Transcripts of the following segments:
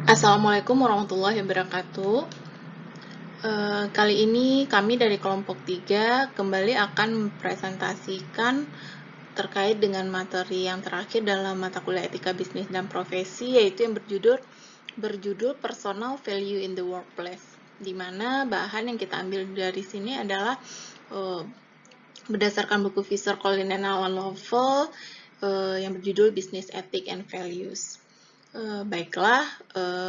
Assalamualaikum warahmatullahi wabarakatuh. Kali ini kami dari kelompok 3 kembali akan mempresentasikan terkait dengan materi yang terakhir dalam mata kuliah etika bisnis dan profesi, yaitu yang berjudul Personal Value in the Workplace, di mana bahan yang kita ambil dari sini adalah berdasarkan buku Visser Collins and Alan Lovell yang berjudul Business Ethics and Values. Baiklah,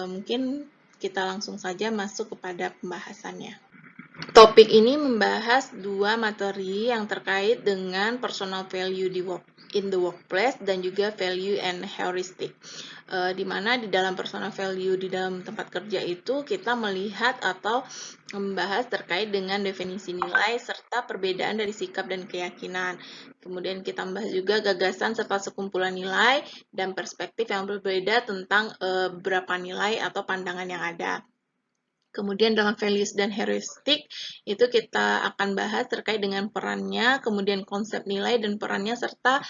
mungkin kita langsung saja masuk kepada pembahasannya. Topik ini membahas dua materi yang terkait dengan personal value in the workplace dan juga value and heuristic. Di mana di dalam personal value di dalam tempat kerja itu kita melihat atau membahas terkait dengan definisi nilai serta perbedaan dari sikap dan keyakinan. Kemudian kita membahas juga gagasan serta sekumpulan nilai dan perspektif yang berbeda tentang beberapa nilai atau pandangan yang ada. Kemudian dalam values dan heuristik itu kita akan bahas terkait dengan perannya, kemudian konsep nilai dan perannya serta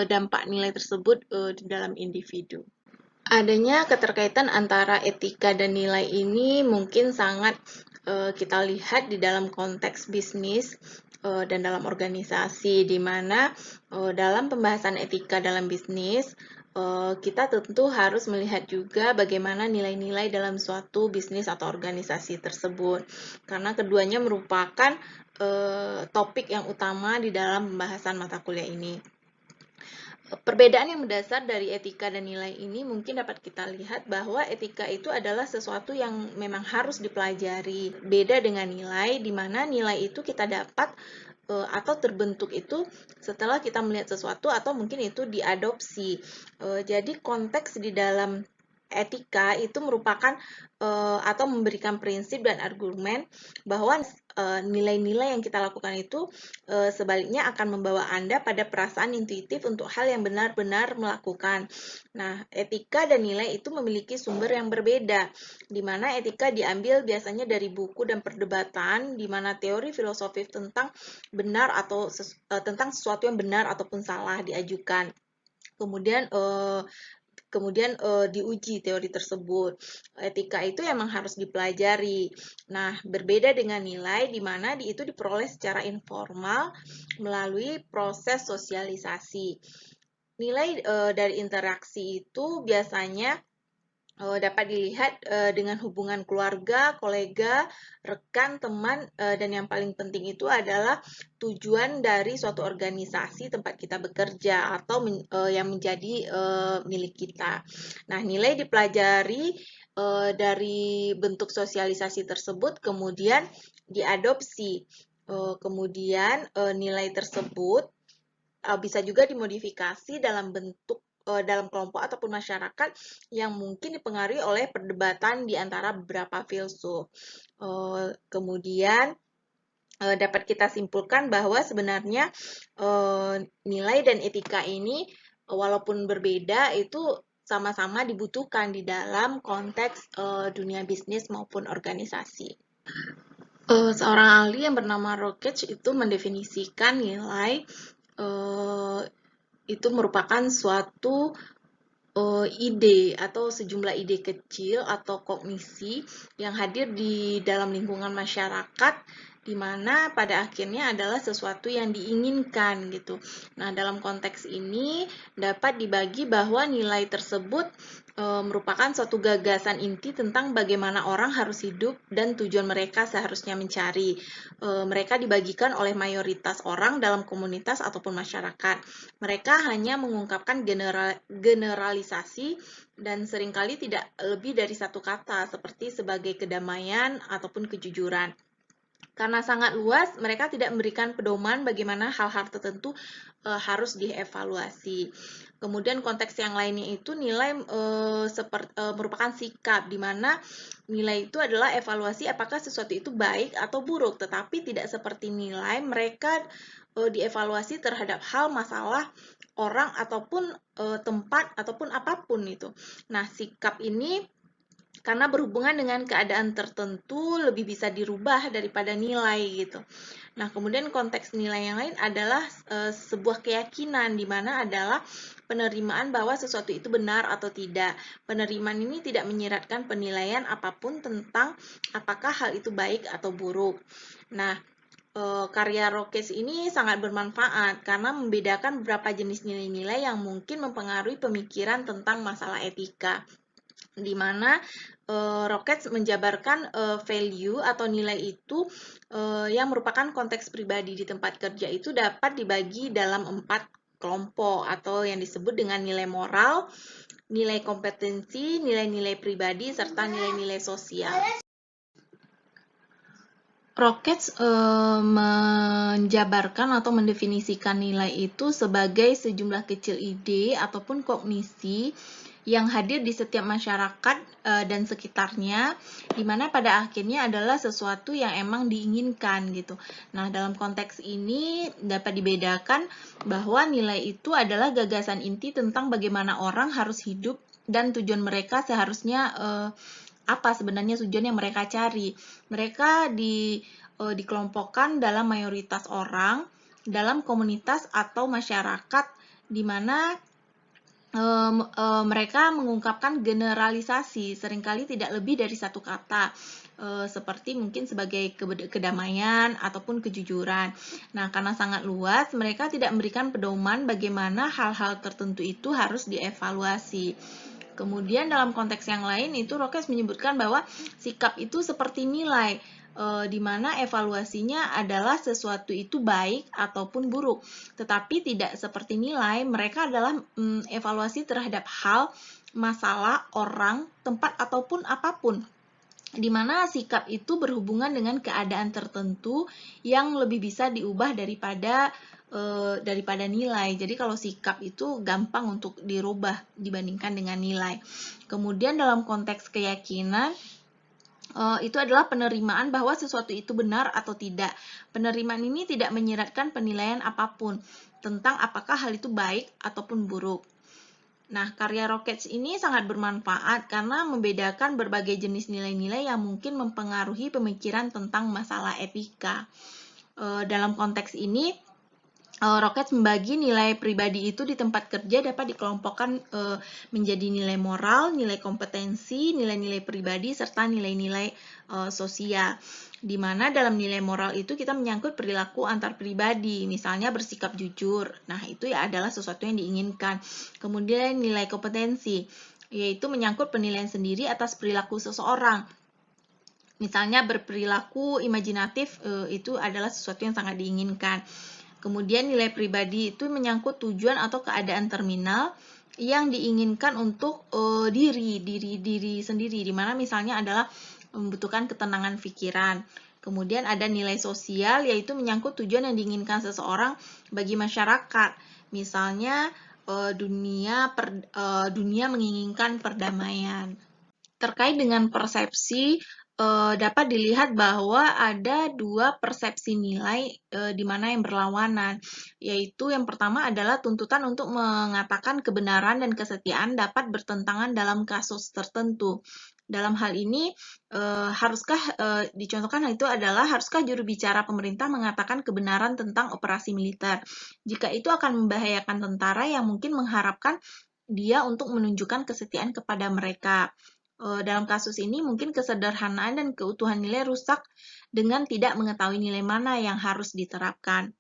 dampak nilai tersebut di dalam individu. Adanya keterkaitan antara etika dan nilai ini mungkin sangat kita lihat di dalam konteks bisnis dan dalam organisasi, di mana dalam pembahasan etika dalam bisnis kita tentu harus melihat juga bagaimana nilai-nilai dalam suatu bisnis atau organisasi tersebut, karena keduanya merupakan topik yang utama di dalam pembahasan mata kuliah ini. Perbedaan yang mendasar dari etika dan nilai ini mungkin dapat kita lihat bahwa etika itu adalah sesuatu yang memang harus dipelajari. Beda dengan nilai, di mana nilai itu kita dapat atau terbentuk itu setelah kita melihat sesuatu atau mungkin itu diadopsi. Jadi konteks di dalam etika itu merupakan atau memberikan prinsip dan argumen bahwa nilai-nilai yang kita lakukan itu sebaliknya akan membawa Anda pada perasaan intuitif untuk hal yang benar-benar melakukan. Nah, etika dan nilai itu memiliki sumber yang berbeda, di mana etika diambil biasanya dari buku dan perdebatan, di mana teori filosofis tentang benar atau tentang sesuatu yang benar ataupun salah diajukan. Kemudian diuji teori tersebut. Etika itu emang harus dipelajari. Nah, berbeda dengan nilai di mana itu diperoleh secara informal melalui proses sosialisasi. Nilai dari interaksi itu biasanya dapat dilihat dengan hubungan keluarga, kolega, rekan, teman, dan yang paling penting itu adalah tujuan dari suatu organisasi tempat kita bekerja atau yang menjadi milik kita. Nah, nilai dipelajari dari bentuk sosialisasi tersebut, kemudian diadopsi. Kemudian nilai tersebut bisa juga dimodifikasi dalam bentuk dalam kelompok ataupun masyarakat yang mungkin dipengaruhi oleh perdebatan di antara beberapa filsuf. Kemudian dapat kita simpulkan bahwa sebenarnya nilai dan etika ini walaupun berbeda itu sama-sama dibutuhkan di dalam konteks dunia bisnis maupun organisasi. Seorang ahli yang bernama Rockage itu mendefinisikan nilai itu merupakan suatu ide atau sejumlah ide kecil atau kognisi yang hadir di dalam lingkungan masyarakat, di mana pada akhirnya adalah sesuatu yang diinginkan gitu. Nah, dalam konteks ini dapat dibagi bahwa nilai tersebut merupakan suatu gagasan inti tentang bagaimana orang harus hidup dan tujuan mereka seharusnya mencari. Mereka dibagikan oleh mayoritas orang dalam komunitas ataupun masyarakat. Mereka hanya mengungkapkan generalisasi dan seringkali tidak lebih dari satu kata, seperti sebagai kedamaian ataupun kejujuran. Karena sangat luas, mereka tidak memberikan pedoman bagaimana hal-hal tertentu harus dievaluasi. Kemudian konteks yang lainnya itu nilai merupakan sikap, di mana nilai itu adalah evaluasi apakah sesuatu itu baik atau buruk, tetapi tidak seperti nilai mereka dievaluasi terhadap hal, masalah, orang, ataupun tempat, ataupun apapun itu. Nah, sikap ini karena berhubungan dengan keadaan tertentu lebih bisa dirubah daripada nilai gitu. Nah, kemudian konteks nilai yang lain adalah sebuah keyakinan di mana adalah penerimaan bahwa sesuatu itu benar atau tidak. Penerimaan ini tidak menyiratkan penilaian apapun tentang apakah hal itu baik atau buruk. Nah, karya Rokes ini sangat bermanfaat karena membedakan beberapa jenis nilai-nilai yang mungkin mempengaruhi pemikiran tentang masalah etika, di mana Rockets menjabarkan value atau nilai itu yang merupakan konteks pribadi di tempat kerja itu dapat dibagi dalam 4 kelompok atau yang disebut dengan nilai moral, nilai kompetensi, nilai-nilai pribadi, serta nilai-nilai sosial. Rockets menjabarkan atau mendefinisikan nilai itu sebagai sejumlah kecil ide ataupun kognisi yang hadir di setiap masyarakat dan sekitarnya, di mana pada akhirnya adalah sesuatu yang emang diinginkan gitu. Nah, dalam konteks ini dapat dibedakan bahwa nilai itu adalah gagasan inti tentang bagaimana orang harus hidup dan tujuan mereka seharusnya apa sebenarnya tujuan yang mereka cari. Mereka dikelompokkan dalam mayoritas orang, dalam komunitas atau masyarakat, di mana mereka mengungkapkan generalisasi, seringkali tidak lebih dari satu kata, seperti mungkin sebagai kedamaian ataupun kejujuran. Nah, karena sangat luas, mereka tidak memberikan pedoman bagaimana hal-hal tertentu itu harus dievaluasi. Kemudian dalam konteks yang lain itu Rokes menyebutkan bahwa sikap itu seperti nilai, di mana evaluasinya adalah sesuatu itu baik ataupun buruk. Tetapi tidak seperti nilai, mereka adalah evaluasi terhadap hal, masalah, orang, tempat ataupun apapun, di mana sikap itu berhubungan dengan keadaan tertentu yang lebih bisa diubah daripada nilai. Jadi kalau sikap itu gampang untuk dirubah dibandingkan dengan nilai. Kemudian dalam konteks keyakinan, itu adalah penerimaan bahwa sesuatu itu benar atau tidak. Penerimaan ini tidak menyiratkan penilaian apapun tentang apakah hal itu baik ataupun buruk. Nah, karya Rockets ini sangat bermanfaat karena membedakan berbagai jenis nilai-nilai yang mungkin mempengaruhi pemikiran tentang masalah etika. Dalam konteks ini, Rockets membagi nilai pribadi itu di tempat kerja dapat dikelompokkan menjadi nilai moral, nilai kompetensi, nilai-nilai pribadi, serta nilai-nilai sosial. Di mana dalam nilai moral itu kita menyangkut perilaku antar pribadi, misalnya bersikap jujur. Nah, itu ya adalah sesuatu yang diinginkan. Kemudian nilai kompetensi, yaitu menyangkut penilaian sendiri atas perilaku seseorang. Misalnya berperilaku imajinatif, itu adalah sesuatu yang sangat diinginkan. Kemudian nilai pribadi itu menyangkut tujuan atau keadaan terminal yang diinginkan untuk diri sendiri, di mana misalnya adalah membutuhkan ketenangan pikiran. Kemudian ada nilai sosial, yaitu menyangkut tujuan yang diinginkan seseorang bagi masyarakat. Misalnya dunia menginginkan perdamaian. Terkait dengan persepsi, dapat dilihat bahwa ada 2 persepsi nilai di mana yang berlawanan, yaitu yang pertama adalah tuntutan untuk mengatakan kebenaran dan kesetiaan dapat bertentangan dalam kasus tertentu. Dalam hal ini, dicontohkan hal itu adalah haruskah juru bicara pemerintah mengatakan kebenaran tentang operasi militer? Jika itu akan membahayakan tentara yang mungkin mengharapkan dia untuk menunjukkan kesetiaan kepada mereka. Dalam kasus ini mungkin kesederhanaan dan keutuhan nilai rusak dengan tidak mengetahui nilai mana yang harus diterapkan.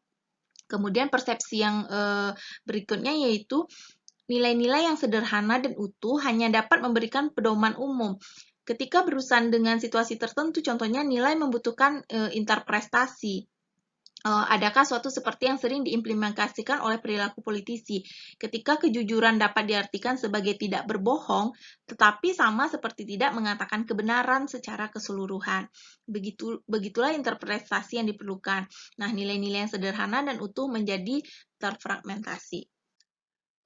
Kemudian persepsi yang berikutnya yaitu nilai-nilai yang sederhana dan utuh hanya dapat memberikan pedoman umum. Ketika berurusan dengan situasi tertentu, contohnya nilai membutuhkan interpretasi. Adakah suatu seperti yang sering diimplementasikan oleh perilaku politisi, ketika kejujuran dapat diartikan sebagai tidak berbohong, tetapi sama seperti tidak mengatakan kebenaran secara keseluruhan. Begitulah interpretasi yang diperlukan. Nah, nilai-nilai yang sederhana dan utuh menjadi terfragmentasi.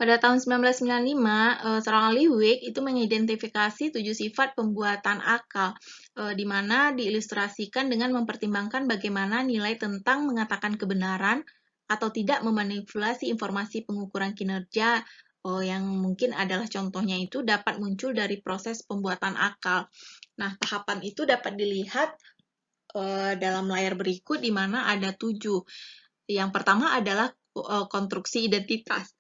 Pada tahun 1995, seorang ahli Wig itu mengidentifikasi 7 sifat pembuatan akal, di mana diilustrasikan dengan mempertimbangkan bagaimana nilai tentang mengatakan kebenaran atau tidak memanipulasi informasi pengukuran kinerja yang mungkin adalah contohnya itu dapat muncul dari proses pembuatan akal. Nah, tahapan itu dapat dilihat dalam layar berikut di mana ada 7. Yang pertama adalah konstruksi identitas.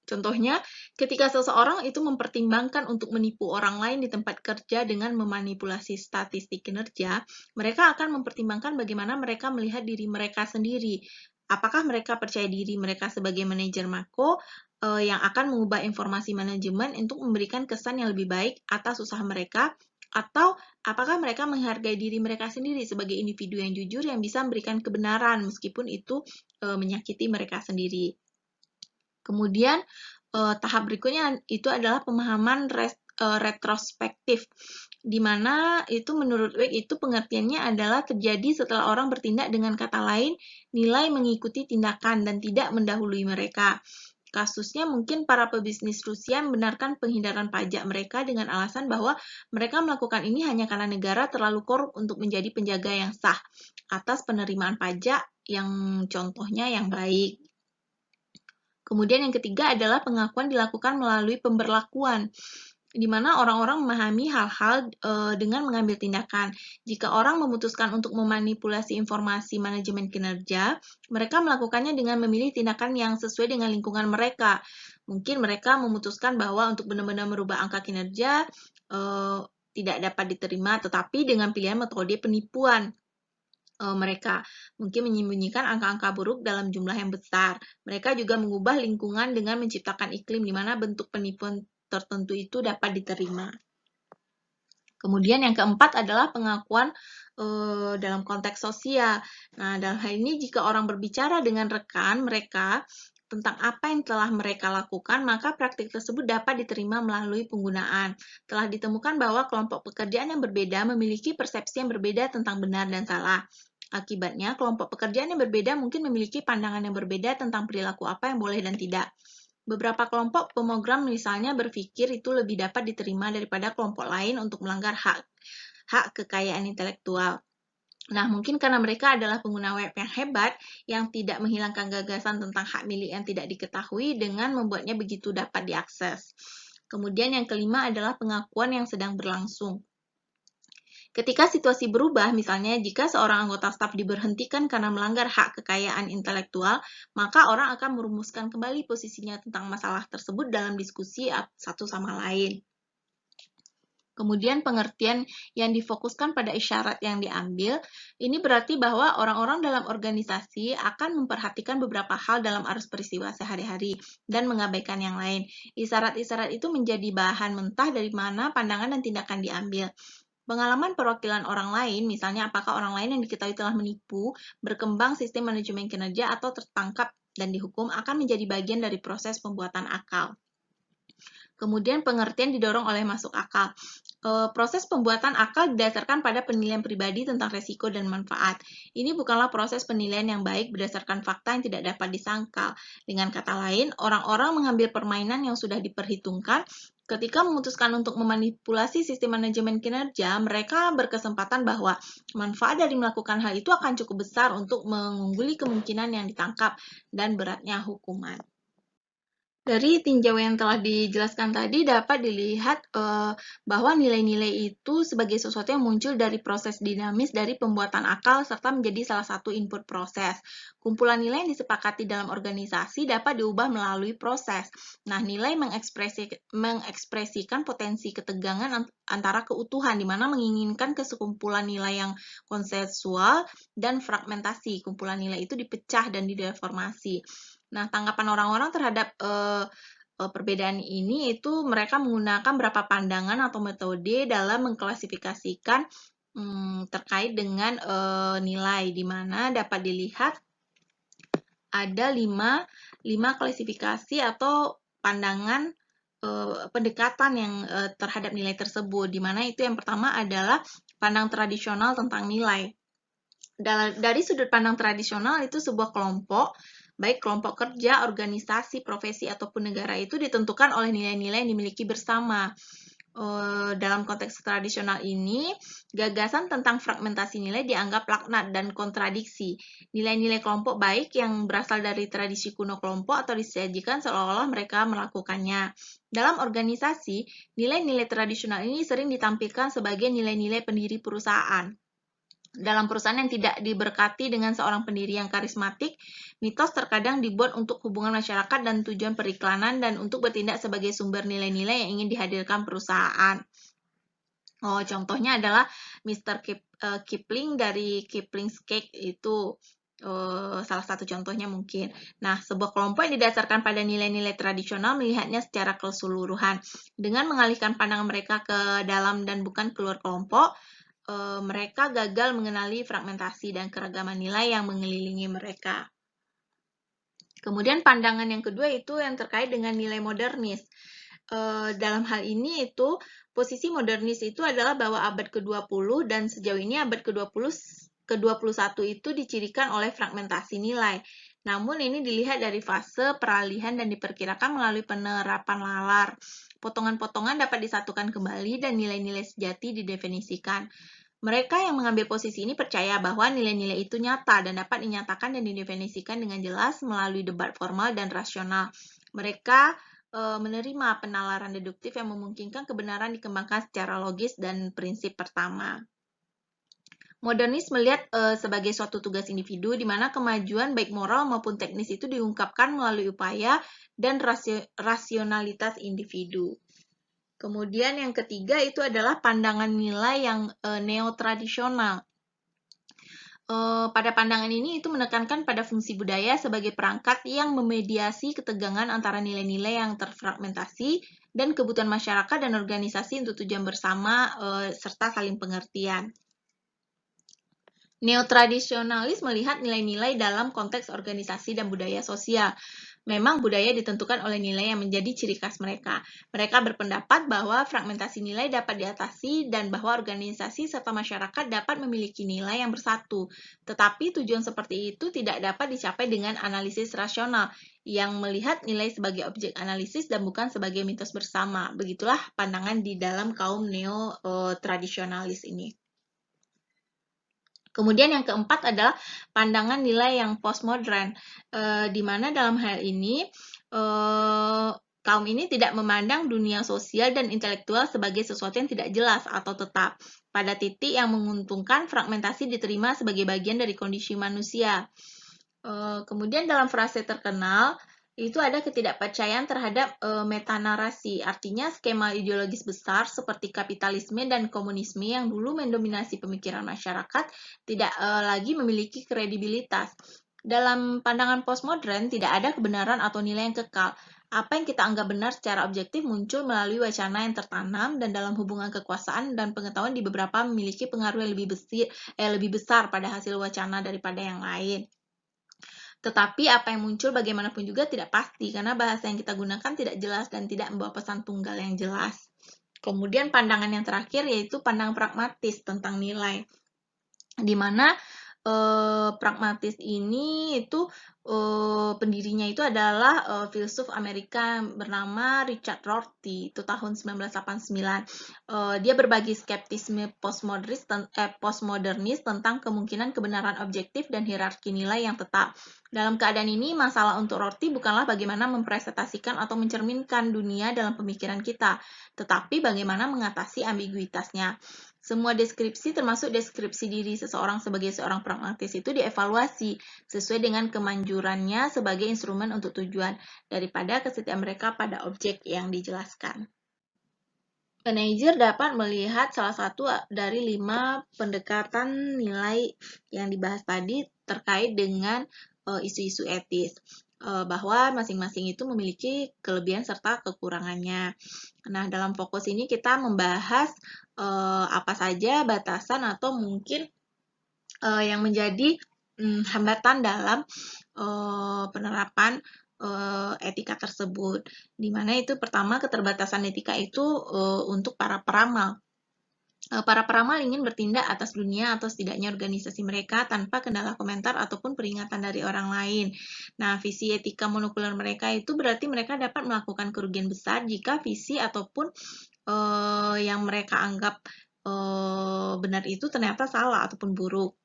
Contohnya, ketika seseorang itu mempertimbangkan untuk menipu orang lain di tempat kerja dengan memanipulasi statistik kinerja, mereka akan mempertimbangkan bagaimana mereka melihat diri mereka sendiri. Apakah mereka percaya diri mereka sebagai manajer makro yang akan mengubah informasi manajemen untuk memberikan kesan yang lebih baik atas usaha mereka, atau apakah mereka menghargai diri mereka sendiri sebagai individu yang jujur yang bisa memberikan kebenaran meskipun itu menyakiti mereka sendiri. Kemudian tahap berikutnya itu adalah pemahaman retrospektif, di mana itu menurut Weck itu pengertiannya adalah terjadi setelah orang bertindak, dengan kata lain, nilai mengikuti tindakan dan tidak mendahului mereka. Kasusnya mungkin para pebisnis Rusia membenarkan penghindaran pajak mereka dengan alasan bahwa mereka melakukan ini hanya karena negara terlalu korup untuk menjadi penjaga yang sah atas penerimaan pajak yang contohnya yang baik. Kemudian yang ketiga adalah pengakuan dilakukan melalui pemberlakuan, di mana orang-orang memahami hal-hal dengan mengambil tindakan. Jika orang memutuskan untuk memanipulasi informasi manajemen kinerja, mereka melakukannya dengan memilih tindakan yang sesuai dengan lingkungan mereka. Mungkin mereka memutuskan bahwa untuk benar-benar merubah angka kinerja tidak dapat diterima, tetapi dengan pilihan metode penipuan. Mereka mungkin menyembunyikan angka-angka buruk dalam jumlah yang besar. Mereka juga mengubah lingkungan dengan menciptakan iklim di mana bentuk penipuan tertentu itu dapat diterima. Kemudian yang keempat adalah pengakuan dalam konteks sosial. Nah, dalam hal ini jika orang berbicara dengan rekan mereka tentang apa yang telah mereka lakukan, maka praktik tersebut dapat diterima melalui penggunaan. Telah ditemukan bahwa kelompok pekerjaan yang berbeda memiliki persepsi yang berbeda tentang benar dan salah. Akibatnya, kelompok pekerjaan yang berbeda mungkin memiliki pandangan yang berbeda tentang perilaku apa yang boleh dan tidak. Beberapa kelompok pemogram misalnya berpikir itu lebih dapat diterima daripada kelompok lain untuk melanggar hak kekayaan intelektual. Nah, mungkin karena mereka adalah pengguna web yang hebat, yang tidak menghilangkan gagasan tentang hak milik yang tidak diketahui dengan membuatnya begitu dapat diakses. Kemudian yang kelima adalah pengakuan yang sedang berlangsung. Ketika situasi berubah, misalnya jika seorang anggota staf diberhentikan karena melanggar hak kekayaan intelektual, maka orang akan merumuskan kembali posisinya tentang masalah tersebut dalam diskusi satu sama lain. Kemudian pengertian yang difokuskan pada isyarat yang diambil, ini berarti bahwa orang-orang dalam organisasi akan memperhatikan beberapa hal dalam arus peristiwa sehari-hari dan mengabaikan yang lain. Isyarat-isyarat itu menjadi bahan mentah dari mana pandangan dan tindakan diambil. Pengalaman perwakilan orang lain, misalnya apakah orang lain yang diketahui telah menipu, berkembang sistem manajemen kinerja, atau tertangkap dan dihukum, akan menjadi bagian dari proses pembuatan akal. Kemudian pengertian didorong oleh masuk akal. Proses pembuatan akal didasarkan pada penilaian pribadi tentang resiko dan manfaat. Ini bukanlah proses penilaian yang baik berdasarkan fakta yang tidak dapat disangkal. Dengan kata lain, orang-orang mengambil permainan yang sudah diperhitungkan. Ketika memutuskan untuk memanipulasi sistem manajemen kinerja, mereka berkesempatan bahwa manfaat dari melakukan hal itu akan cukup besar untuk mengungguli kemungkinan yang ditangkap dan beratnya hukuman. Dari tinjau yang telah dijelaskan tadi dapat dilihat bahwa nilai-nilai itu sebagai sesuatu yang muncul dari proses dinamis dari pembuatan akal serta menjadi salah satu input proses. Kumpulan nilai yang disepakati dalam organisasi dapat diubah melalui proses. Nah, nilai mengekspresikan potensi ketegangan antara keutuhan, di mana menginginkan kesekumpulan nilai yang konsensual dan fragmentasi. Kumpulan nilai itu dipecah dan dideformasi. Nah, tanggapan orang-orang terhadap perbedaan ini itu mereka menggunakan beberapa pandangan atau metode dalam mengklasifikasikan terkait dengan nilai, di mana dapat dilihat ada 5 klasifikasi atau pandangan pendekatan yang terhadap nilai tersebut, di mana itu yang pertama adalah pandang tradisional tentang nilai. Dari sudut pandang tradisional itu sebuah kelompok, baik kelompok kerja, organisasi, profesi, ataupun negara itu ditentukan oleh nilai-nilai yang dimiliki bersama. dalam konteks tradisional ini, gagasan tentang fragmentasi nilai dianggap laknat dan kontradiksi. Nilai-nilai kelompok baik yang berasal dari tradisi kuno kelompok atau disajikan seolah-olah mereka melakukannya. Dalam organisasi, nilai-nilai tradisional ini sering ditampilkan sebagai nilai-nilai pendiri perusahaan. Dalam perusahaan yang tidak diberkati dengan seorang pendiri yang karismatik, mitos terkadang dibuat untuk hubungan masyarakat dan tujuan periklanan dan untuk bertindak sebagai sumber nilai-nilai yang ingin dihadirkan perusahaan. Contohnya adalah Mr. Kipling dari Kipling's Cake itu salah satu contohnya mungkin. Nah, sebuah kelompok yang didasarkan pada nilai-nilai tradisional melihatnya secara keseluruhan. Dengan mengalihkan pandangan mereka ke dalam dan bukan keluar kelompok, mereka gagal mengenali fragmentasi dan keragaman nilai yang mengelilingi mereka. Kemudian pandangan yang kedua itu yang terkait dengan nilai modernis. Dalam hal ini itu posisi modernis itu adalah bahwa abad ke-20 dan sejauh ini abad ke-21 itu dicirikan oleh fragmentasi nilai. Namun ini dilihat dari fase peralihan dan diperkirakan melalui penerapan nalar. Potongan-potongan dapat disatukan kembali dan nilai-nilai sejati didefinisikan. Mereka yang mengambil posisi ini percaya bahwa nilai-nilai itu nyata dan dapat dinyatakan dan didefinisikan dengan jelas melalui debat formal dan rasional. Mereka menerima penalaran deduktif yang memungkinkan kebenaran dikembangkan secara logis dan prinsip pertama. Modernis melihat sebagai suatu tugas individu di mana kemajuan baik moral maupun teknis itu diungkapkan melalui upaya dan rasionalitas individu. Kemudian yang ketiga itu adalah pandangan nilai yang neotradisional. Pada pandangan ini itu menekankan pada fungsi budaya sebagai perangkat yang memediasi ketegangan antara nilai-nilai yang terfragmentasi dan kebutuhan masyarakat dan organisasi untuk tujuan bersama serta saling pengertian. Neotradisionalis melihat nilai-nilai dalam konteks organisasi dan budaya sosial. Memang budaya ditentukan oleh nilai yang menjadi ciri khas mereka. Mereka berpendapat bahwa fragmentasi nilai dapat diatasi dan bahwa organisasi serta masyarakat dapat memiliki nilai yang bersatu. Tetapi tujuan seperti itu tidak dapat dicapai dengan analisis rasional yang melihat nilai sebagai objek analisis dan bukan sebagai mitos bersama. Begitulah pandangan di dalam kaum neo-tradisionalis ini. Kemudian yang keempat adalah pandangan nilai yang postmodern, di mana dalam hal ini kaum ini tidak memandang dunia sosial dan intelektual sebagai sesuatu yang tidak jelas atau tetap. Pada titik yang menguntungkan, fragmentasi diterima sebagai bagian dari kondisi manusia. Kemudian dalam frase terkenal, itu ada ketidakpercayaan terhadap metanarasi, artinya skema ideologis besar seperti kapitalisme dan komunisme yang dulu mendominasi pemikiran masyarakat tidak lagi memiliki kredibilitas. Dalam pandangan postmodern, tidak ada kebenaran atau nilai yang kekal. Apa yang kita anggap benar secara objektif muncul melalui wacana yang tertanam dan dalam hubungan kekuasaan dan pengetahuan di beberapa memiliki pengaruh yang lebih besar pada hasil wacana daripada yang lain. Tetapi apa yang muncul bagaimanapun juga tidak pasti karena bahasa yang kita gunakan tidak jelas dan tidak membawa pesan tunggal yang jelas. Kemudian pandangan yang terakhir yaitu pandangan pragmatis tentang nilai, di mana pragmatis ini itu pendirinya itu adalah filsuf Amerika bernama Richard Rorty, itu tahun 1989. Dia berbagi skeptisme postmodernis tentang kemungkinan kebenaran objektif dan hierarki nilai yang tetap. Dalam keadaan ini, masalah untuk Rorty bukanlah bagaimana mempresentasikan atau mencerminkan dunia dalam pemikiran kita, tetapi bagaimana mengatasi ambiguitasnya. Semua deskripsi termasuk deskripsi diri seseorang sebagai seorang pragmatis itu dievaluasi sesuai dengan kemanjurannya sebagai instrumen untuk tujuan daripada kesetiaan mereka pada objek yang dijelaskan. Manajer dapat melihat salah satu dari 5 pendekatan nilai yang dibahas tadi terkait dengan isu-isu etis, bahwa masing-masing itu memiliki kelebihan serta kekurangannya. Nah, dalam fokus ini kita membahas apa saja batasan atau mungkin yang menjadi hambatan dalam penerapan etika tersebut, di mana itu pertama keterbatasan etika itu untuk para peramal. Para peramal ingin bertindak atas dunia atau setidaknya organisasi mereka tanpa kendala komentar ataupun peringatan dari orang lain. Nah, visi etika monokuler mereka itu berarti mereka dapat melakukan kerugian besar jika visi ataupun yang mereka anggap benar itu ternyata salah ataupun buruk.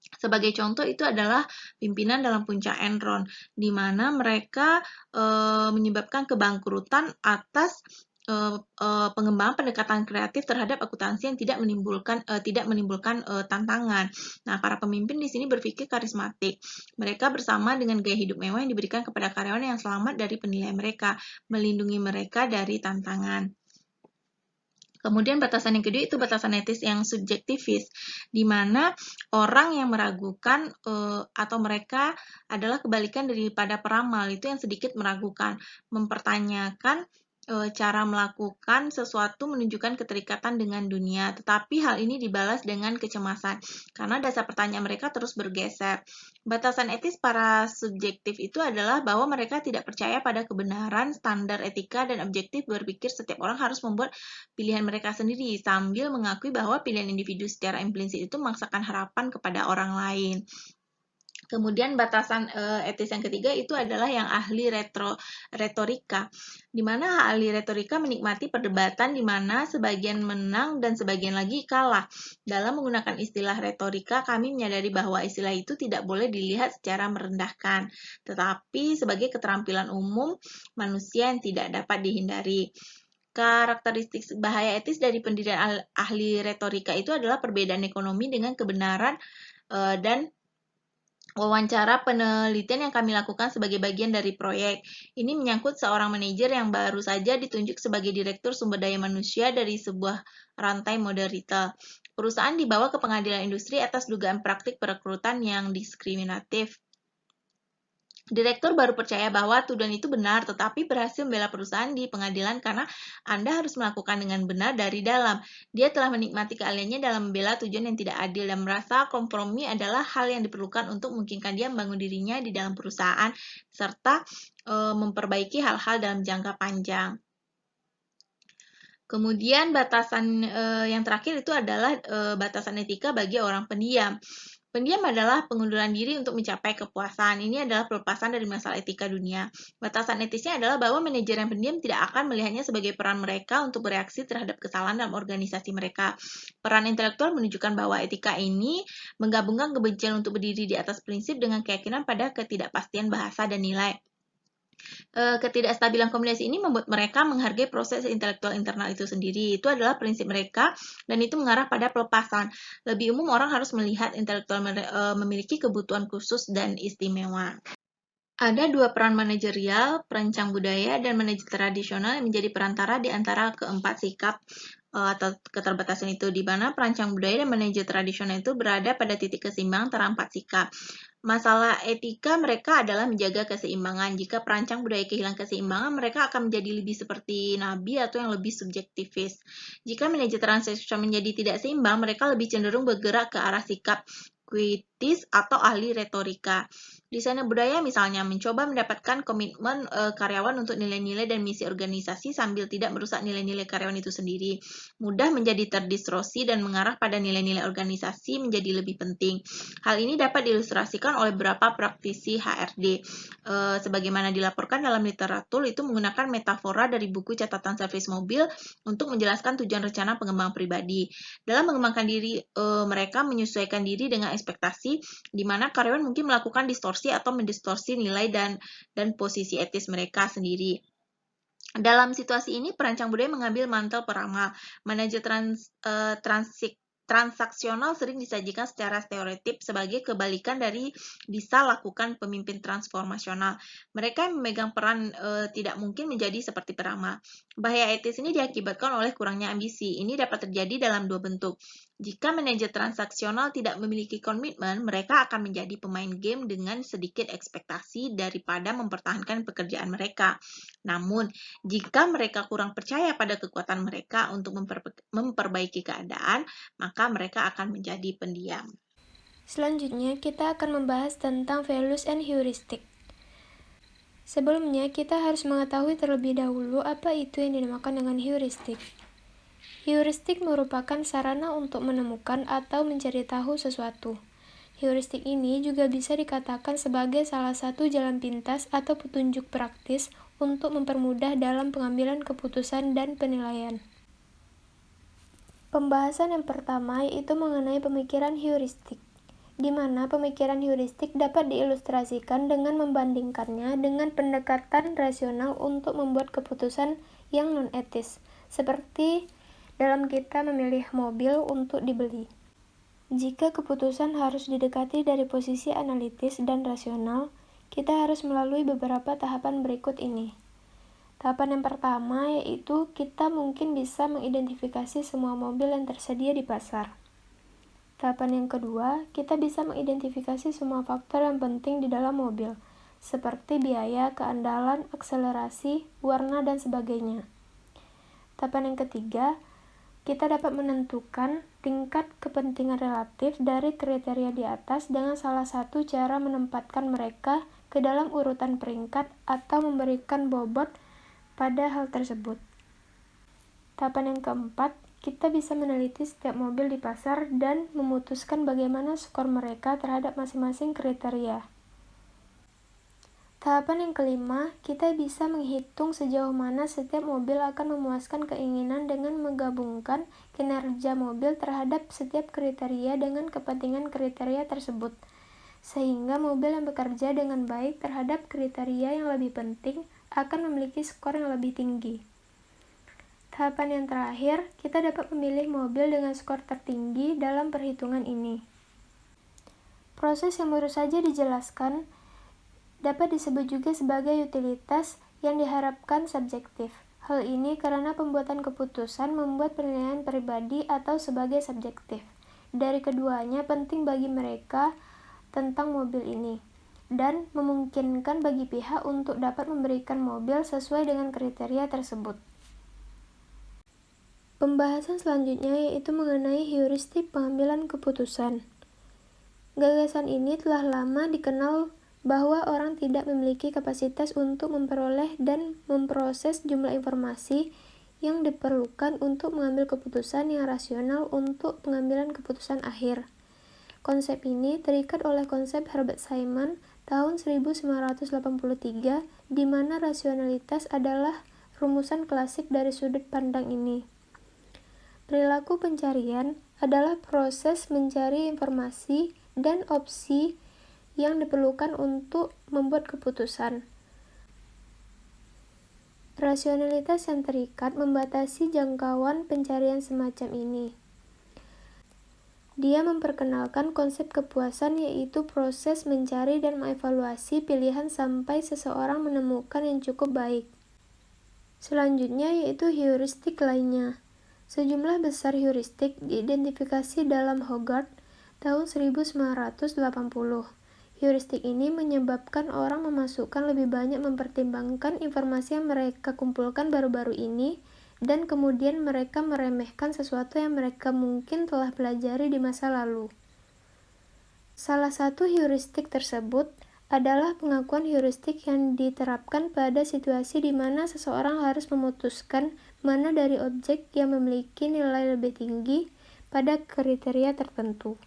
Sebagai contoh itu adalah pimpinan dalam puncak Enron, di mana mereka menyebabkan kebangkrutan atas pengembangan pendekatan kreatif terhadap akuntansi yang tidak menimbulkan tantangan. Nah, para pemimpin di sini berpikir karismatik. Mereka bersama dengan gaya hidup mewah yang diberikan kepada karyawan yang selamat dari penilaian mereka, melindungi mereka dari tantangan. Kemudian batasan yang kedua itu batasan etis yang subjektivis, di mana orang yang meragukan atau mereka adalah kebalikan daripada peramal, itu yang sedikit meragukan, mempertanyakan cara melakukan sesuatu menunjukkan keterikatan dengan dunia, tetapi hal ini dibalas dengan kecemasan, karena dasar pertanyaan mereka terus bergeser. Batasan etis para subjektif itu adalah bahwa mereka tidak percaya pada kebenaran, standar etika, dan objektif berpikir setiap orang harus membuat pilihan mereka sendiri, sambil mengakui bahwa pilihan individu secara implisit itu memaksakan harapan kepada orang lain. Kemudian batasan etis yang ketiga itu adalah yang ahli retorika, di mana ahli retorika menikmati perdebatan di mana sebagian menang dan sebagian lagi kalah. Dalam menggunakan istilah retorika, kami menyadari bahwa istilah itu tidak boleh dilihat secara merendahkan, tetapi sebagai keterampilan umum manusia yang tidak dapat dihindari. Karakteristik bahaya etis dari pendirian ahli retorika itu adalah perbedaan ekonomi dengan kebenaran dan wawancara penelitian yang kami lakukan sebagai bagian dari proyek. Ini menyangkut seorang manajer yang baru saja ditunjuk sebagai direktur sumber daya manusia dari sebuah rantai mode retail. Perusahaan dibawa ke pengadilan industri atas dugaan praktik perekrutan yang diskriminatif. Direktur baru percaya bahwa tuduhan itu benar, tetapi berhasil membela perusahaan di pengadilan karena Anda harus melakukan dengan benar dari dalam. Dia telah menikmati keahliannya dalam membela tujuan yang tidak adil dan merasa kompromi adalah hal yang diperlukan untuk memungkinkan dia membangun dirinya di dalam perusahaan serta memperbaiki hal-hal dalam jangka panjang. Kemudian batasan yang terakhir itu adalah batasan etika bagi orang pendiam. Pendiam adalah pengunduran diri untuk mencapai kepuasan. Ini adalah pelepasan dari masalah etika dunia. Batasan etisnya adalah bahwa manajer yang pendiam tidak akan melihatnya sebagai peran mereka untuk bereaksi terhadap kesalahan dalam organisasi mereka. Peran intelektual menunjukkan bahwa etika ini menggabungkan kebencian untuk berdiri di atas prinsip dengan keyakinan pada ketidakpastian bahasa dan nilai. Ketidakstabilan kombinasi ini membuat mereka menghargai proses intelektual internal itu sendiri. Itu adalah prinsip mereka dan itu mengarah pada pelepasan. Lebih umum orang harus melihat intelektual memiliki kebutuhan khusus dan istimewa. Ada dua peran manajerial, perancang budaya, dan manajer tradisional yang menjadi perantara di antara keempat sikap atau keterbatasan itu, di mana perancang budaya dan manajer tradisional itu berada pada titik keseimbangan antara empat sikap. Masalah etika mereka adalah menjaga keseimbangan. Jika perancang budaya kehilangan keseimbangan, mereka akan menjadi lebih seperti nabi atau yang lebih subjektivis. Jika manajer transaksional menjadi tidak seimbang, mereka lebih cenderung bergerak ke arah sikap kritis atau ahli retorika. Desainer budaya misalnya mencoba mendapatkan komitmen karyawan untuk nilai-nilai dan misi organisasi sambil tidak merusak nilai-nilai karyawan itu sendiri. Mudah menjadi terdistorsi dan mengarah pada nilai-nilai organisasi menjadi lebih penting. Hal ini dapat diilustrasikan oleh beberapa praktisi HRD. Sebagaimana dilaporkan dalam literatur, itu menggunakan metafora dari buku catatan servis mobil untuk menjelaskan tujuan rencana pengembangan pribadi. Dalam mengembangkan diri, mereka menyesuaikan diri dengan ekspektasi di mana karyawan mungkin melakukan distorsi atau mendistorsi nilai dan posisi etis mereka sendiri. Dalam situasi ini, perancang budaya mengambil mantel peramal. Manajer transaksional sering disajikan secara stereotip sebagai kebalikan dari bisa lakukan pemimpin transformasional. Mereka yang memegang peran tidak mungkin menjadi seperti peramal. Bahaya etis ini diakibatkan oleh kurangnya ambisi. Ini dapat terjadi dalam dua bentuk. Jika manajer transaksional tidak memiliki komitmen, mereka akan menjadi pemain game dengan sedikit ekspektasi daripada mempertahankan pekerjaan mereka. Namun, jika mereka kurang percaya pada kekuatan mereka untuk memperbaiki keadaan, maka mereka akan menjadi pendiam. Selanjutnya, kita akan membahas tentang values and heuristic. Sebelumnya, kita harus mengetahui terlebih dahulu apa itu yang dinamakan dengan heuristik. Heuristik merupakan sarana untuk menemukan atau mencari tahu sesuatu. Heuristik ini juga bisa dikatakan sebagai salah satu jalan pintas atau petunjuk praktis untuk mempermudah dalam pengambilan keputusan dan penilaian. Pembahasan yang pertama yaitu mengenai pemikiran heuristik, di mana pemikiran heuristik dapat diilustrasikan dengan membandingkannya dengan pendekatan rasional untuk membuat keputusan yang non-etis, seperti dalam kita memilih mobil untuk dibeli. Jika keputusan harus didekati dari posisi analitis dan rasional, kita harus melalui beberapa tahapan berikut ini. Tahapan yang pertama yaitu kita mungkin bisa mengidentifikasi semua mobil yang tersedia di pasar. Tahapan yang kedua, kita bisa mengidentifikasi semua faktor yang penting di dalam mobil, seperti biaya, keandalan, akselerasi, warna, dan sebagainya. Tahapan yang ketiga, kita dapat menentukan tingkat kepentingan relatif dari kriteria di atas dengan salah satu cara menempatkan mereka ke dalam urutan peringkat atau memberikan bobot pada hal tersebut. Tahapan yang keempat, kita bisa meneliti setiap mobil di pasar dan memutuskan bagaimana skor mereka terhadap masing-masing kriteria. Tahapan yang kelima, kita bisa menghitung sejauh mana setiap mobil akan memuaskan keinginan dengan menggabungkan kinerja mobil terhadap setiap kriteria dengan kepentingan kriteria tersebut, sehingga mobil yang bekerja dengan baik terhadap kriteria yang lebih penting akan memiliki skor yang lebih tinggi. Tahapan yang terakhir, kita dapat memilih mobil dengan skor tertinggi dalam perhitungan ini. Proses yang baru saja dijelaskan dapat disebut juga sebagai utilitas yang diharapkan subjektif. Hal ini karena pembuatan keputusan membuat penilaian pribadi atau sebagai subjektif. Dari keduanya penting bagi mereka tentang mobil ini, dan memungkinkan bagi pihak untuk dapat memberikan mobil sesuai dengan kriteria tersebut. Pembahasan selanjutnya yaitu mengenai heuristik pengambilan keputusan. Gagasan ini telah lama dikenal bahwa orang tidak memiliki kapasitas untuk memperoleh dan memproses jumlah informasi yang diperlukan untuk mengambil keputusan yang rasional untuk pengambilan keputusan akhir. Konsep ini terikat oleh konsep Herbert Simon tahun 1983, di mana rasionalitas adalah rumusan klasik dari sudut pandang ini. Perilaku pencarian adalah proses mencari informasi dan opsi yang diperlukan untuk membuat keputusan. Rasionalitas yang terikat membatasi jangkauan pencarian semacam ini. Dia memperkenalkan konsep kepuasan, yaitu proses mencari dan mengevaluasi pilihan sampai seseorang menemukan yang cukup baik. Selanjutnya yaitu heuristik lainnya. Sejumlah besar heuristik diidentifikasi dalam Hogarth tahun 1980. Heuristik ini menyebabkan orang memasukkan lebih banyak mempertimbangkan informasi yang mereka kumpulkan baru-baru ini, dan kemudian mereka meremehkan sesuatu yang mereka mungkin telah pelajari di masa lalu. Salah satu heuristik tersebut adalah pengakuan heuristik yang diterapkan pada situasi di mana seseorang harus memutuskan mana dari objek yang memiliki nilai lebih tinggi pada kriteria tertentu.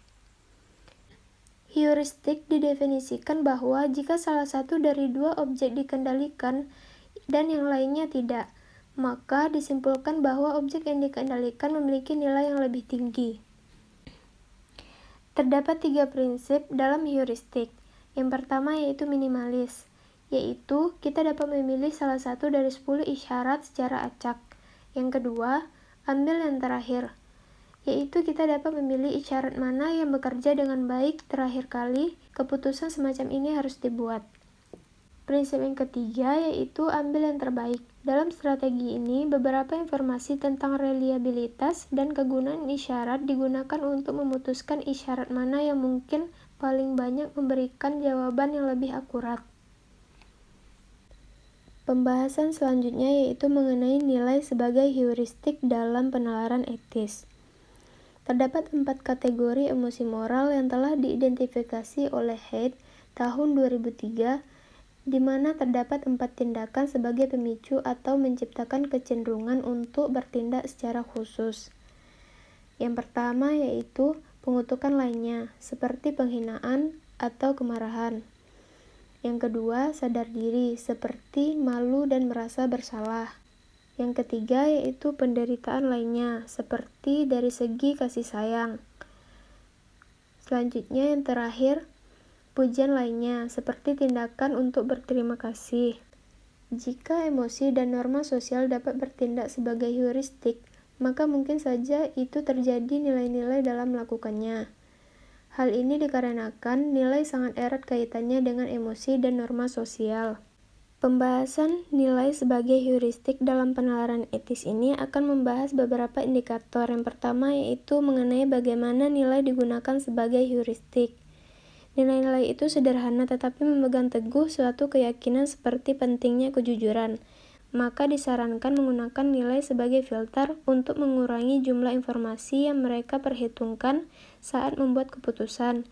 Heuristik didefinisikan bahwa jika salah satu dari dua objek dikendalikan dan yang lainnya tidak, maka disimpulkan bahwa objek yang dikendalikan memiliki nilai yang lebih tinggi. Terdapat 3 prinsip dalam heuristik. Yang pertama yaitu minimalis, yaitu kita dapat memilih salah satu dari 10 isyarat secara acak. Yang kedua, ambil yang terakhir, yaitu kita dapat memilih isyarat mana yang bekerja dengan baik terakhir kali keputusan semacam ini harus dibuat. Prinsip yang ketiga yaitu ambil yang terbaik. Dalam strategi ini, beberapa informasi tentang reliabilitas dan kegunaan isyarat digunakan untuk memutuskan isyarat mana yang mungkin paling banyak memberikan jawaban yang lebih akurat. Pembahasan selanjutnya yaitu mengenai nilai sebagai heuristik dalam penalaran etis. Terdapat 4 kategori emosi moral yang telah diidentifikasi oleh Haidt tahun 2003, di mana terdapat 4 tindakan sebagai pemicu atau menciptakan kecenderungan untuk bertindak secara khusus. Yang pertama yaitu pengutukan lainnya, seperti penghinaan atau kemarahan. Yang kedua, sadar diri, seperti malu dan merasa bersalah. Yang ketiga yaitu penderitaan lainnya, seperti dari segi kasih sayang. Selanjutnya yang terakhir, pujian lainnya, seperti tindakan untuk berterima kasih. Jika emosi dan norma sosial dapat bertindak sebagai heuristik, maka mungkin saja itu terjadi nilai-nilai dalam melakukannya. Hal ini dikarenakan nilai sangat erat kaitannya dengan emosi dan norma sosial. Pembahasan nilai sebagai heuristik dalam penalaran etis ini akan membahas beberapa indikator. Yang pertama yaitu mengenai bagaimana nilai digunakan sebagai heuristik. Nilai-nilai itu sederhana tetapi memegang teguh suatu keyakinan seperti pentingnya kejujuran. Maka disarankan menggunakan nilai sebagai filter untuk mengurangi jumlah informasi yang mereka perhitungkan saat membuat keputusan.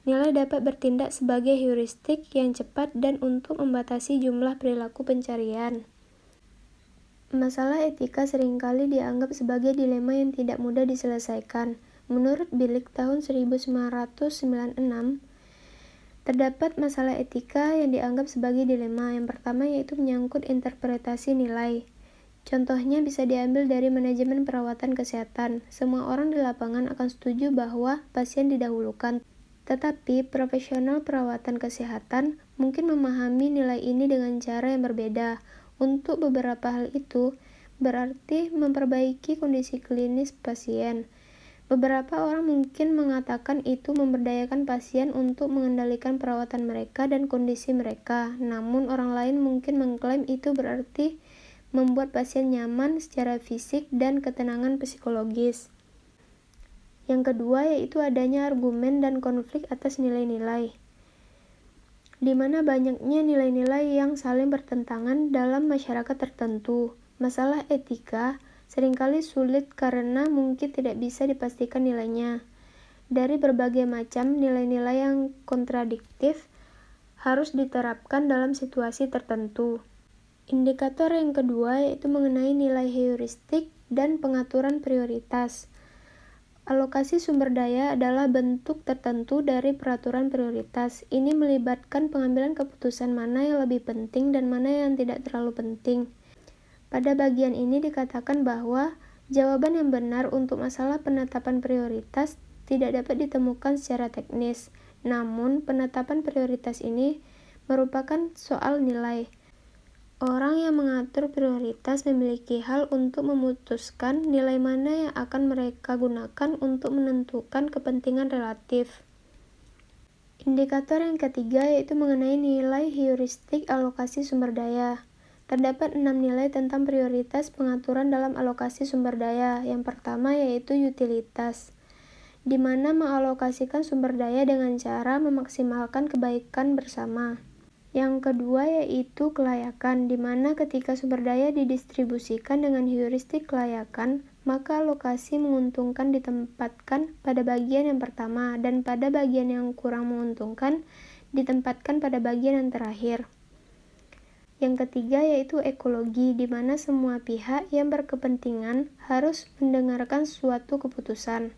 Nilai dapat bertindak sebagai heuristik yang cepat dan untuk membatasi jumlah perilaku pencarian. Masalah etika seringkali dianggap sebagai dilema yang tidak mudah diselesaikan. Menurut Billig tahun 1996, terdapat masalah etika yang dianggap sebagai dilema. Yang pertama yaitu menyangkut interpretasi nilai. Contohnya bisa diambil dari manajemen perawatan kesehatan. Semua orang di lapangan akan setuju bahwa pasien didahulukan. Tetapi profesional perawatan kesehatan mungkin memahami nilai ini dengan cara yang berbeda. Untuk beberapa hal itu berarti memperbaiki kondisi klinis pasien. Beberapa orang mungkin mengatakan itu memberdayakan pasien untuk mengendalikan perawatan mereka dan kondisi mereka. Namun orang lain mungkin mengklaim itu berarti membuat pasien nyaman secara fisik dan ketenangan psikologis. Yang kedua yaitu adanya argumen dan konflik atas nilai-nilai, di mana banyaknya nilai-nilai yang saling bertentangan dalam masyarakat tertentu. Masalah etika seringkali sulit karena mungkin tidak bisa dipastikan nilainya. Dari berbagai macam nilai-nilai yang kontradiktif harus diterapkan dalam situasi tertentu. Indikator yang kedua yaitu mengenai nilai heuristik dan pengaturan prioritas. Alokasi sumber daya adalah bentuk tertentu dari peraturan prioritas. Ini melibatkan pengambilan keputusan mana yang lebih penting dan mana yang tidak terlalu penting. Pada bagian ini dikatakan bahwa jawaban yang benar untuk masalah penetapan prioritas tidak dapat ditemukan secara teknis. Namun, penetapan prioritas ini merupakan soal nilai. Orang yang mengatur prioritas memiliki hal untuk memutuskan nilai mana yang akan mereka gunakan untuk menentukan kepentingan relatif. Indikator yang ketiga yaitu mengenai nilai heuristik alokasi sumber daya. Terdapat 6 nilai tentang prioritas pengaturan dalam alokasi sumber daya. Yang pertama yaitu utilitas, di mana mengalokasikan sumber daya dengan cara memaksimalkan kebaikan bersama. Yang kedua yaitu kelayakan, di mana ketika sumber daya didistribusikan dengan heuristik kelayakan, maka alokasi menguntungkan ditempatkan pada bagian yang pertama dan pada bagian yang kurang menguntungkan ditempatkan pada bagian yang terakhir. Yang ketiga yaitu ekologi, di mana semua pihak yang berkepentingan harus mendengarkan suatu keputusan.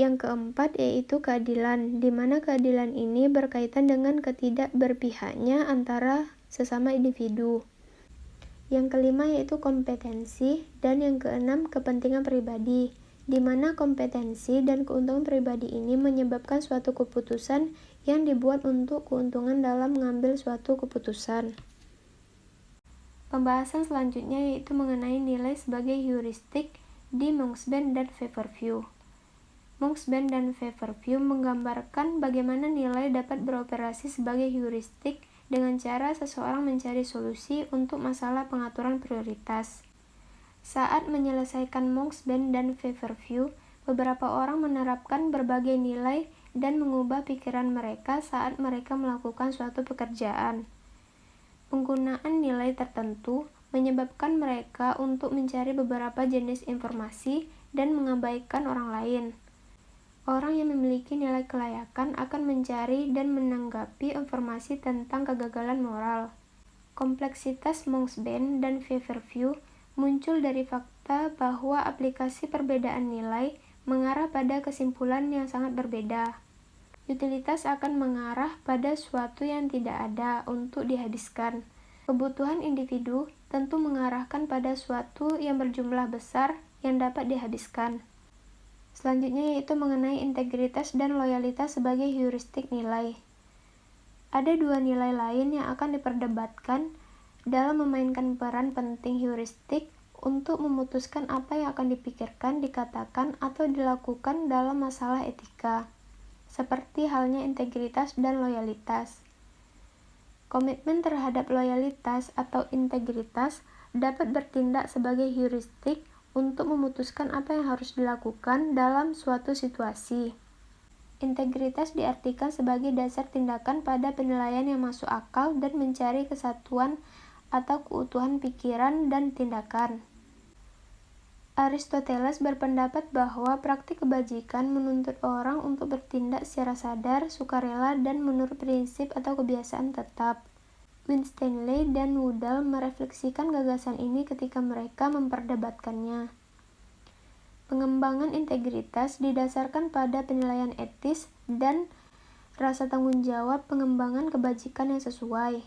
Yang keempat yaitu keadilan, di mana keadilan ini berkaitan dengan ketidakberpihaknya antara sesama individu. Yang kelima yaitu kompetensi, dan yang keenam kepentingan pribadi, di mana kompetensi dan keuntungan pribadi ini menyebabkan suatu keputusan yang dibuat untuk keuntungan dalam mengambil suatu keputusan. Pembahasan selanjutnya yaitu mengenai nilai sebagai heuristik di Monksben dan Feverview. Monksben dan Feverview menggambarkan bagaimana nilai dapat beroperasi sebagai heuristik dengan cara seseorang mencari solusi untuk masalah pengaturan prioritas. Saat menyelesaikan Monksben dan Feverview, beberapa orang menerapkan berbagai nilai dan mengubah pikiran mereka saat mereka melakukan suatu pekerjaan. Penggunaan nilai tertentu menyebabkan mereka untuk mencari beberapa jenis informasi dan mengabaikan orang lain. Orang yang memiliki nilai kelayakan akan mencari dan menanggapi informasi tentang kegagalan moral. Kompleksitas Monksben dan Feverview muncul dari fakta bahwa aplikasi perbedaan nilai mengarah pada kesimpulan yang sangat berbeda. Utilitas akan mengarah pada suatu yang tidak ada untuk dihabiskan. Kebutuhan individu tentu mengarahkan pada suatu yang berjumlah besar yang dapat dihabiskan. Selanjutnya yaitu mengenai integritas dan loyalitas sebagai heuristik nilai. Ada dua nilai lain yang akan diperdebatkan dalam memainkan peran penting heuristik untuk memutuskan apa yang akan dipikirkan, dikatakan, atau dilakukan dalam masalah etika, seperti halnya integritas dan loyalitas. Komitmen terhadap loyalitas atau integritas dapat bertindak sebagai heuristik untuk memutuskan apa yang harus dilakukan dalam suatu situasi. Integritas diartikan sebagai dasar tindakan pada penilaian yang masuk akal dan mencari kesatuan atau keutuhan pikiran dan tindakan. Aristoteles berpendapat bahwa praktik kebajikan menuntut orang untuk bertindak secara sadar, sukarela, dan menurut prinsip atau kebiasaan tetap. Winstanley dan Woodall merefleksikan gagasan ini ketika mereka memperdebatkannya. Pengembangan integritas didasarkan pada penilaian etis dan rasa tanggung jawab pengembangan kebajikan yang sesuai.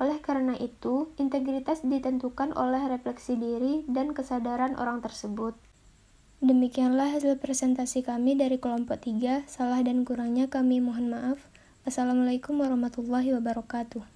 Oleh karena itu, integritas ditentukan oleh refleksi diri dan kesadaran orang tersebut. Demikianlah hasil presentasi kami dari kelompok 3. Salah dan kurangnya kami mohon maaf. Wassalamualaikum warahmatullahi wabarakatuh.